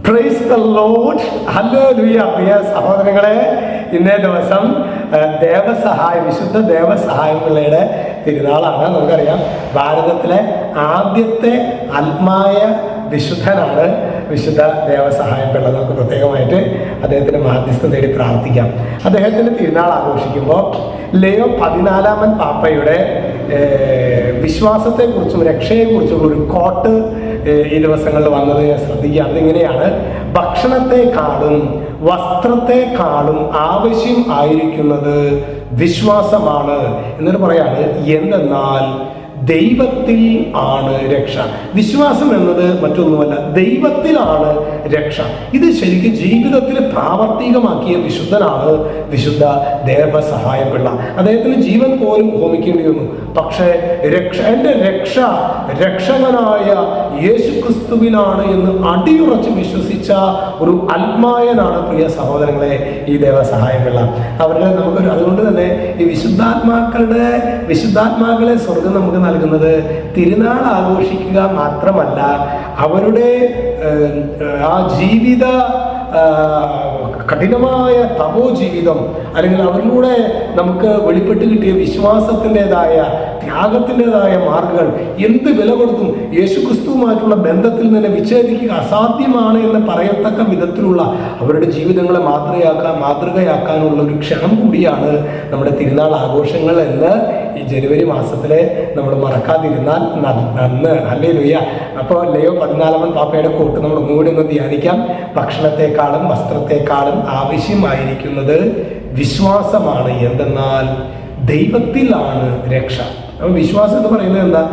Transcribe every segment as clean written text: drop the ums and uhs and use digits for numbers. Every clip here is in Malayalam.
Praise the Lord. ഹല്ലേലൂയ. പ്രിയ സഹോദരങ്ങളെ, ഇന്നേ ദിവസം വിശുദ്ധ ദേവസഹായം പിള്ളയുടെ തിരുനാളാണ്. നമുക്കറിയാം, ഭാരതത്തിലെ ആദ്യത്തെ ആത്മായ വിശുദ്ധനാണ് വിശുദ്ധ ദേവസഹായം പിള്ള. നമുക്ക് പ്രത്യേകമായിട്ട് അദ്ദേഹത്തിന് മാധ്യസ്ഥം തേടി പ്രാർത്ഥിക്കാം. അദ്ദേഹത്തിൻ്റെ തിരുനാൾ ആഘോഷിക്കുമ്പോൾ ലിയോ 14 പാപ്പയുടെ വിശ്വാസത്തെക്കുറിച്ചും രക്ഷയെക്കുറിച്ചുള്ള ഒരു കോട്ട് ഈ ദിവസങ്ങളിൽ വന്നത് ഞാൻ ശ്രദ്ധിക്കുക. അതിങ്ങനെയാണ്: ഭക്ഷണത്തെക്കാളും വസ്ത്രത്തെക്കാളും ആവശ്യം ആയിരിക്കുന്നത് വിശ്വാസമാണ് എന്നിട്ട് പറയാണ്. എന്തെന്നാൽ ദൈവത്തിൽ ആണ് രക്ഷ. വിശ്വാസം എന്നത് മറ്റൊന്നുമല്ല, ദൈവത്തിലാണ് രക്ഷ. ഇത് ശരിക്കും ജീവിതത്തിൽ പ്രാവർത്തികമാക്കിയ വിശുദ്ധനാണ് വിശുദ്ധ ദേവസഹായം പിള്ള. അദ്ദേഹത്തിന് ജീവൻ പോലും ഹോമിക്കേണ്ടി വന്നു. പക്ഷേ എൻ്റെ രക്ഷകനായ യേശു ക്രിസ്തുവിലാണ് എന്ന് അടിയുറച്ച് വിശ്വസിച്ച ഒരു ആത്മായനാണ് പ്രിയ സഹോദരങ്ങളെ ഈ ദേവസഹായം പിള്ള. അതുകൊണ്ട് തന്നെ ഈ വിശുദ്ധാത്മാക്കളെ സ്വർഗം നമുക്ക് നൽകുന്നത് തിരുനാൾ ആഘോഷിക്കുക മാത്രമല്ല, അവരുടെ ആ ജീവിത കഠിനമായ തപോ ജീവിതം, അല്ലെങ്കിൽ അവരിലൂടെ നമുക്ക് വെളിപ്പെട്ട് കിട്ടിയ വിശ്വാസത്തിൻ്റെതായ ത്യാഗത്തിൻ്റെതായ മാർഗങ്ങൾ എന്ത് വില കൊടുത്തും യേശുക്രിസ്തുവുമായിട്ടുള്ള ബന്ധത്തിൽ നിന്ന് വിച്ഛേദിക്കുക അസാധ്യമാണ് എന്ന് പറയത്തക്ക വിധത്തിലുള്ള അവരുടെ ജീവിതങ്ങളെ മാതൃകയാക്കാനുള്ള ഒരു ക്ഷണം കൂടിയാണ് നമ്മുടെ തിരുനാൾ ആഘോഷങ്ങൾ എന്ന് ഈ ജനുവരി മാസത്തിലെ നമ്മൾ മറക്കാതിരുന്നാൽ നന്ന്. ഹല്ലേലൂയ. അപ്പോൾ ലിയോ 14 പാപ്പയുടെ കോട്ട് നമ്മൾ ഒന്നുകൂടി ഒന്ന് ധ്യാനിക്കാം. ഭക്ഷണത്തെക്കാളും വസ്ത്രത്തെക്കാളും ആവശ്യമായിരിക്കുന്നത് വിശ്വാസമാണ്. എന്തെന്നാൽ ദൈവത്തിലാണ് രക്ഷ. അപ്പോൾ വിശ്വാസം എന്ന് പറയുന്നത് എന്താ?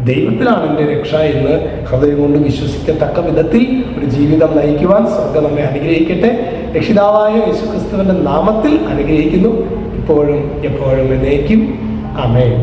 ദൈവത്തിലാണ് എൻ്റെ രക്ഷ എന്ന് ഹൃദയം കൊണ്ട് വിശ്വസിക്കത്തക്ക വിധത്തിൽ ഒരു ജീവിതം നയിക്കുവാൻ സ്വർഗ്ഗം നമ്മെ അനുഗ്രഹിക്കട്ടെ. രക്ഷിതാവായ യേശുക്രിസ്തുവിൻ്റെ നാമത്തിൽ അനുഗ്രഹിക്കുന്നു, ഇപ്പോഴും എപ്പോഴും എന്നേക്കും. ആമേൻ.